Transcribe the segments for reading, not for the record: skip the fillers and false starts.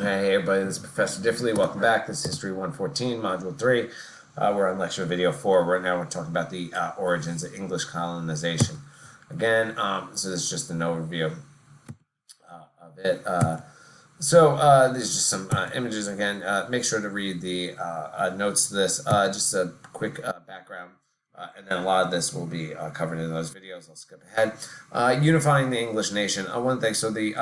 Hey everybody, this is Professor Diffley. Welcome back. This is History 114, Module 3. We're on lecture video 4. Right now we're talking about the origins of English colonization. Again, so this is just an overview of it. These are just some images again. Make sure to read the notes to this. Just a quick background. And then a lot of this will be covered in those videos. I'll skip ahead. Unifying the English nation. One thing, so the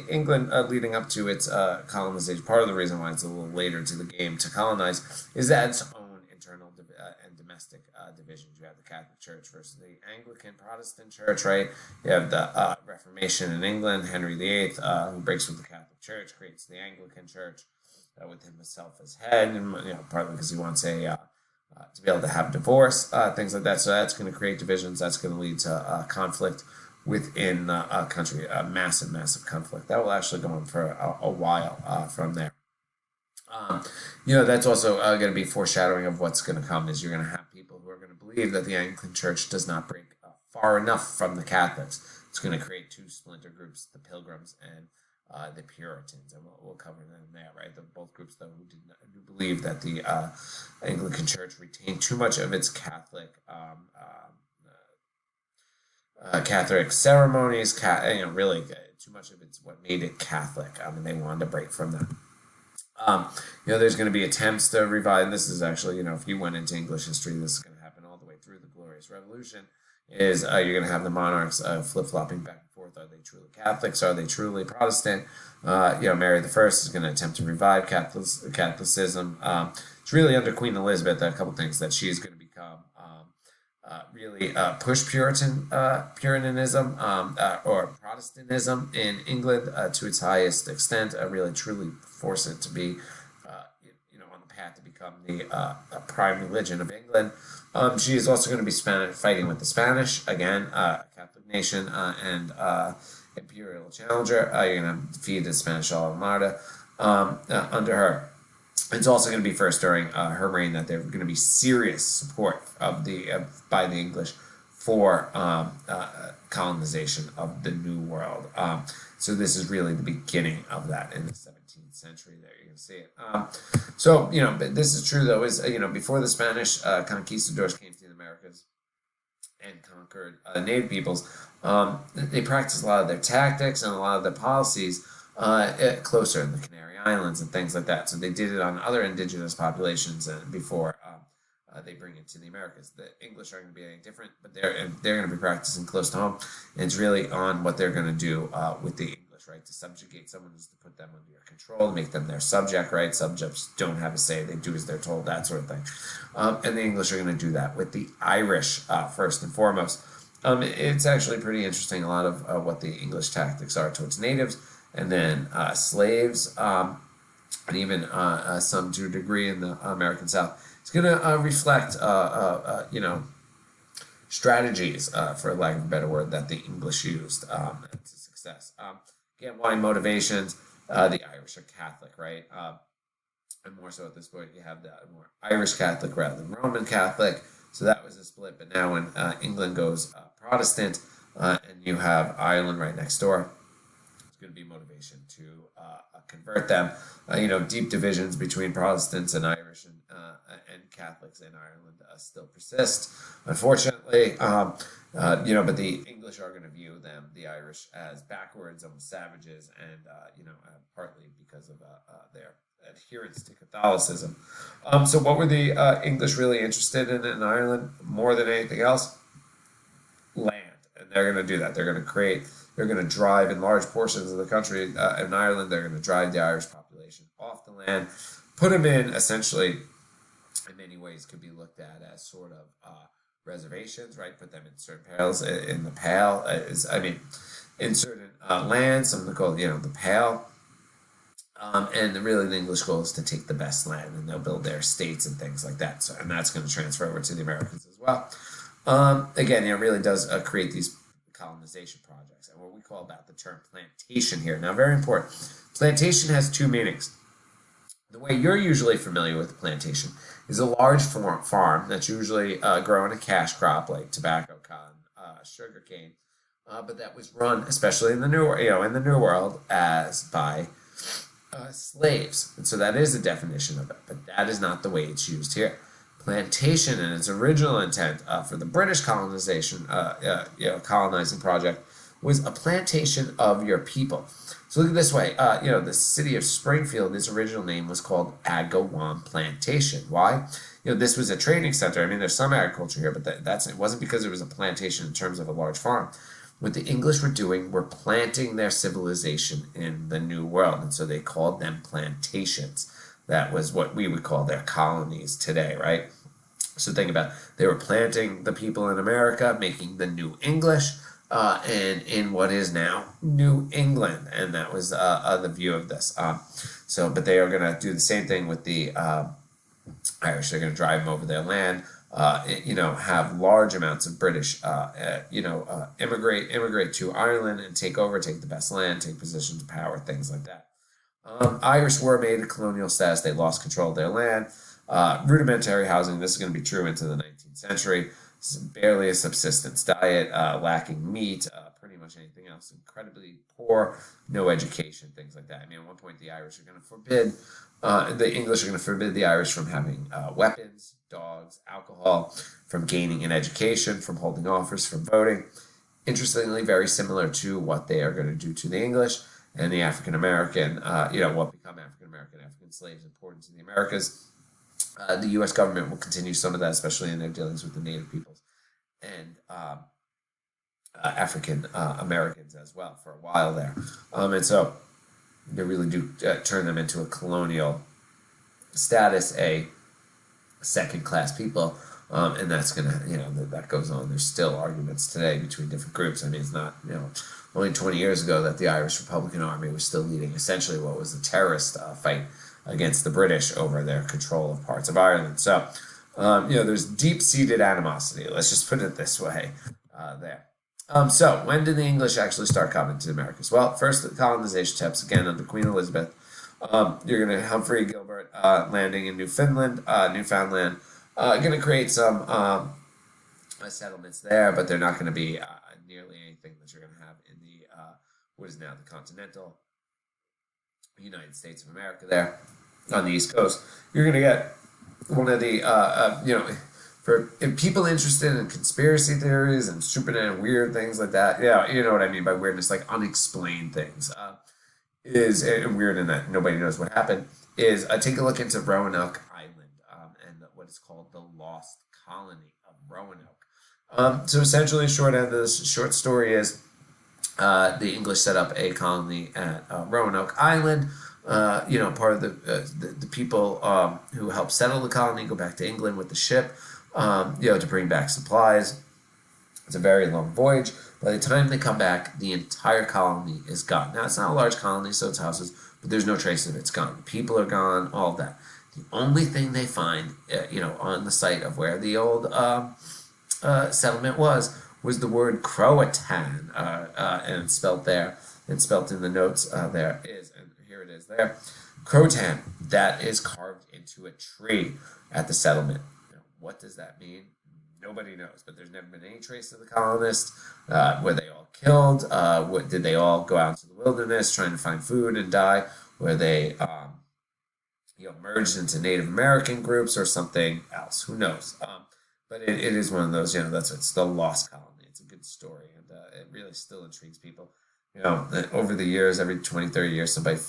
England leading up to its colonization, part of the reason why it's a little later to the game to colonize is that its own internal and domestic divisions. You have the Catholic Church versus the Anglican Protestant Church, right? You have the Reformation in England, Henry VIII, who breaks with the Catholic Church, creates the Anglican Church with himself as head, and partly because he wants to be able to have divorce, things like that. So that's going to create divisions. That's going to lead to conflict within a country, a massive, massive conflict. That will actually go on for a while from there. That's also going to be foreshadowing of what's going to come is you're going to have people who are going to believe that the Anglican Church does not break far enough from the Catholics. It's going to create two splinter groups, the Pilgrims and the Puritans, and we'll cover them there, right? Both groups, though, who do believe that the Anglican Church retained too much of its Catholic Catholic ceremonies, really too much of it's what made it Catholic. They wanted to break from them. There's going to be attempts to revive, and this is actually, if you went into English history, this is going to happen all the way through the Glorious Revolution, is you're going to have the monarchs flip-flopping back and forth. Are they truly Catholics? Are they truly Protestant? Mary the First is going to attempt to revive Catholicism. It's really under Queen Elizabeth, a couple things that she's going to become really push Puritanism or Protestantism in England to its highest extent, really truly force it to be on the path to become the prime religion of England. She is also going to be fighting with the Spanish, again, Catholic nation, and imperial challenger. You're going to defeat the Spanish Armada under her. It's also going to be first during her reign that there's going to be serious support by the English for colonization of the New World. So this is really the beginning of that in the 17th century. There you can see it. But this is true though. Is before the Spanish conquistadors came to the Americas and conquered native peoples, they practiced a lot of their tactics and a lot of their policies closer in the Canary Islands and things like that. So they did it on other indigenous populations before they bring it to the Americas. The English aren't going to be any different, but they're going to be practicing close to home. And it's really on what they're going to do with the English, right? To subjugate someone is to put them under your control, make them their subject, right? Subjects don't have a say. They do as they're told, that sort of thing. And the English are going to do that with the Irish first and foremost. It's actually pretty interesting, a lot of what the English tactics are towards natives, and then slaves, and even some to a degree in the American South. It's going to reflect, strategies, for lack of a better word, that the English used to success. Again, why motivations? The Irish are Catholic, right? And more so at this point, you have the more Irish Catholic rather than Roman Catholic. So that was a split. But now when England goes Protestant, and you have Ireland right next door, going to be motivation to convert them. Deep divisions between Protestants and Irish and Catholics in Ireland still persist, unfortunately. But the English are going to view them, the Irish, as backwards, almost savages, and partly because of their adherence to Catholicism. So what were the English really interested in Ireland more than anything else? Land. And they're going to do that. They're going to drive in large portions of the country in Ireland. They're going to drive the Irish population off the land, put them in essentially, in many ways, could be looked at as sort of reservations, right? Put them in certain pales. In the Pale in certain lands, some of them call the Pale. And really, the English goal is to take the best land, and they'll build their estates and things like that. So, and that's going to transfer over to the Americans as well. Again, it really does create these colonization projects, and what we call about the term plantation here. Now, very important. Plantation has two meanings. The way you're usually familiar with a plantation is a large farm that's usually growing a cash crop like tobacco, cotton, sugar cane, but that was run, especially in the New World, as by slaves. And so that is a definition of it, but that is not the way it's used here. Plantation, in its original intent for the British colonizing project, was a plantation of your people. So look at it this way. The city of Springfield, its original name was called Agawam Plantation. Why? This was a trading center. I mean, there's some agriculture here, but it wasn't because it was a plantation in terms of a large farm. What the English were doing were planting their civilization in the New World, and so they called them plantations. That was what we would call their colonies today, right? So think about it. They were planting the people in America, making the New English, and in what is now New England, and that was the view of this. But they are going to do the same thing with the Irish. They're going to drive them over their land. Have large amounts of British, immigrate to Ireland and take the best land, take positions of power, things like that. Irish were made a colonial status. They lost control of their land. Rudimentary housing. This is going to be true into the 19th century. Barely a subsistence diet, lacking meat, pretty much anything else. Incredibly poor, no education, things like that. I mean, at one point, the Irish are going to forbid, the English are going to forbid the Irish from having weapons, dogs, alcohol, from gaining an education, from holding office, from voting. Interestingly, very similar to what they are going to do to the English and the African American, what become African American, African slaves imported to the Americas. The U.S. government will continue some of that, especially in their dealings with the Native peoples and African Americans as well for a while there. And so they really do turn them into a colonial status, a second-class people, and that's going to, that goes on. There's still arguments today between different groups. I mean, it's not, only 20 years ago that the Irish Republican Army was still leading essentially what was the terrorist fight against the British over their control of parts of Ireland. So, there's deep-seated animosity. Let's just put it this way there. So, when did the English actually start coming to the Americas? Well, first, the colonization attempts, again, under Queen Elizabeth. You're going to Humphrey Gilbert landing in Newfoundland. Going to create some settlements there, but they're not going to be nearly anything that you're going to have in the what is now the continental United States of America there on the East Coast. You're going to get one of the, for people interested in conspiracy theories and supernatural weird things like that. Yeah, you know what I mean by weirdness, like unexplained things. Is weird in that nobody knows what happened. Take a look into Roanoke Island and what is called the Lost Colony of Roanoke. So essentially, short end of this short story is the English set up a colony at Roanoke Island. Part of the people who helped settle the colony go back to England with the ship, to bring back supplies. It's a very long voyage. By the time they come back, the entire colony is gone. Now, it's not a large colony, so it's houses, but there's no trace of it. It's gone. People are gone, all of that. The only thing they find, on the site of where the old settlement was the word Croatan, and it's spelt there, and spelt in the notes there is, and here it is there, Croatan, that is carved into a tree at the settlement. What does that mean? Nobody knows, but there's never been any trace of the colonists. Were they all killed? Did they all go out into the wilderness trying to find food and die? Were they, merged into Native American groups or something else? Who knows? But it is one of those, it's the lost colony. It's a good story, and it really still intrigues people. Over the years, every 20, 30 years, somebody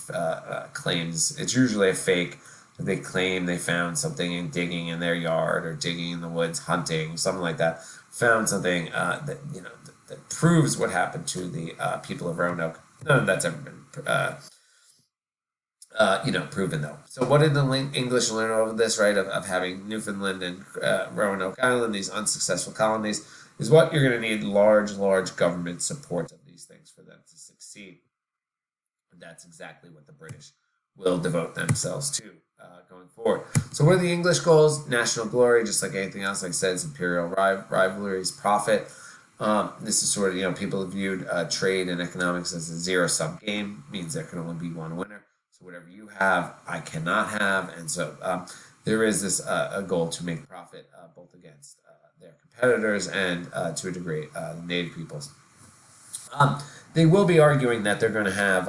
claims, it's usually a fake. They claim they found something digging in their yard or digging in the woods, hunting, something like that. Found something that proves what happened to the people of Roanoke. None of that's ever been proven though. So what did the English learn over this, right, of having Newfoundland and Roanoke Island, these unsuccessful colonies, is what you're going to need large government support of these things for them to succeed. And that's exactly what the British will devote themselves to going forward. So what are the English goals? National glory, just like anything else. Like I said, it's imperial rivalries, profit. This is sort of, people have viewed trade and economics as a zero-sum game. Means there can only be one winner. So whatever you have, I cannot have. And so there is this a goal to make profit both against their competitors and to a degree the native peoples. They will be arguing that they're going to have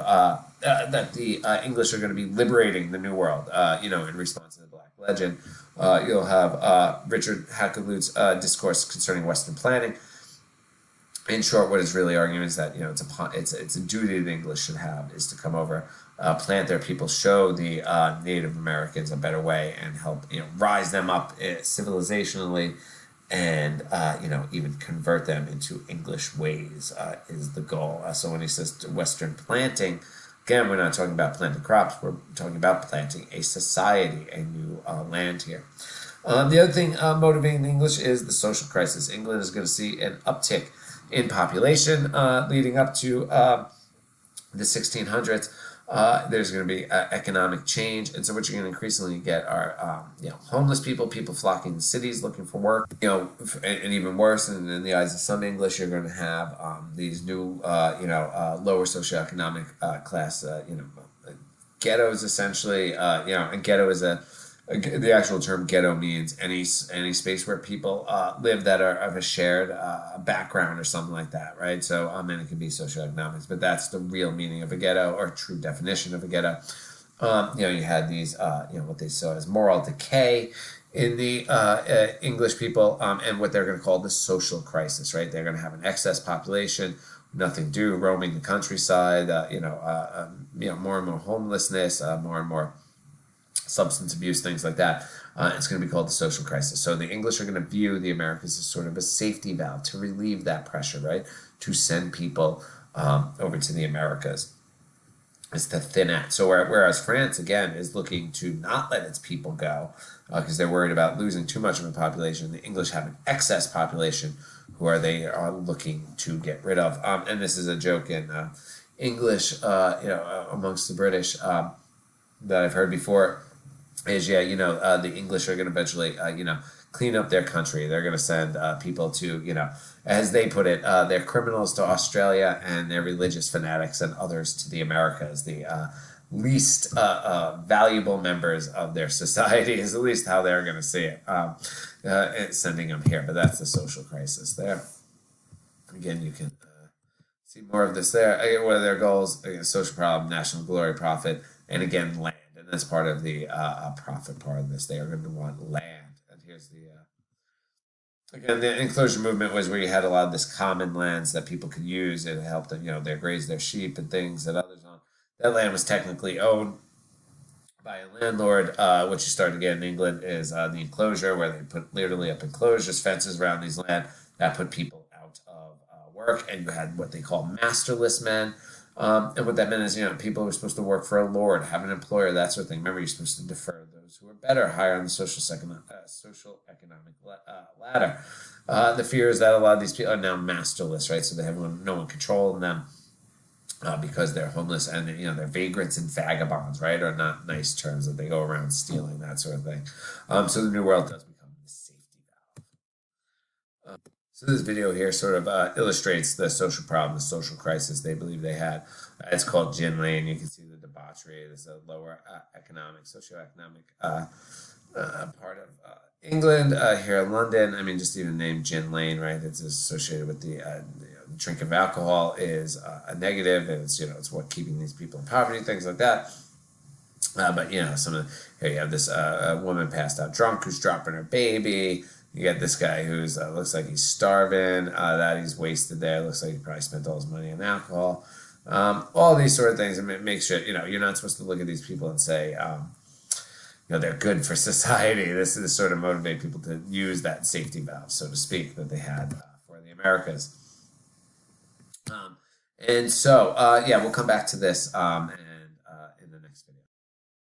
that the English are going to be liberating the New World. In response to the Black Legend, you'll have Richard Hakluyt's discourse concerning Western planning. In short, what it's really arguing is that it's a duty the English should have is to come over, plant their people, show the Native Americans a better way, and help rise them up civilizationally, and even convert them into English ways is the goal. So when he says Western planting, again, we're not talking about planting crops. We're talking about planting a society, a new land here. The other thing motivating the English is the social crisis. England is going to see an uptick in population leading up to the 1600s. There's going to be economic change, and so what you're going to increasingly get are homeless people, people flocking to cities looking for work. And even worse, and in the eyes of some English, you're going to have these new lower socioeconomic class ghettos essentially. And ghetto is the actual term ghetto means any space where people live that are of a shared background or something like that, right? So, and it can be socioeconomics, but that's the real meaning of a ghetto or true definition of a ghetto. You had these, what they saw as moral decay in the English people, and what they're going to call the social crisis, right? They're going to have an excess population, nothing to do, roaming the countryside, more and more homelessness, more and more substance abuse, things like that. It's going to be called the social crisis. So the English are going to view the Americas as sort of a safety valve to relieve that pressure, right? To send people over to the Americas. Is to thin out. So whereas France, again, is looking to not let its people go because they're worried about losing too much of a population, the English have an excess population who they are looking to get rid of. And this is a joke in English, amongst the British that I've heard before. Is the English are going to eventually clean up their country. They're going to send people to as they put it, their criminals to Australia and their religious fanatics and others to the Americas. The least valuable members of their society is at least how they're going to see it. Sending them here, but that's the social crisis there. Again, you can see more of this there. What are their goals? Again, social problem, national glory, profit, and again, land. And that's part of the profit part of this. They are going to want land. And here's the enclosure movement was where you had a lot of this common lands that people could use. It helped them, they graze their sheep and things that others on. That land was technically owned by a landlord. What you started to get in England is the enclosure, where they put literally up enclosures, fences around these land that put people out of work. And you had what they call masterless men. And what that meant is, people were supposed to work for a lord, have an employer, that sort of thing. Remember, you're supposed to defer those who are better, higher on the social economic ladder. The fear is that a lot of these people are now masterless, right? So they have no one controlling them because they're homeless and they're vagrants and vagabonds, right? Are not nice terms that they go around stealing, that sort of thing. So the New World does become the safety valve. So this video here sort of illustrates the social problem, the social crisis they believe they had. It's called Gin Lane. You can see the debauchery. There's a lower socioeconomic part of England here in London. I mean, just even named Gin Lane, right? It's associated with the drink of alcohol is a negative, and it's what keeping these people in poverty, things like that. But here you have this woman passed out drunk who's dropping her baby. You get this guy who's looks like he's starving, that he's wasted there. Looks like he probably spent all his money on alcohol. All these sort of things, and it makes sure you're not supposed to look at these people and say they're good for society. This is sort of motivate people to use that safety valve, so to speak, that they had for the Americas. And so we'll come back to this and in the next video.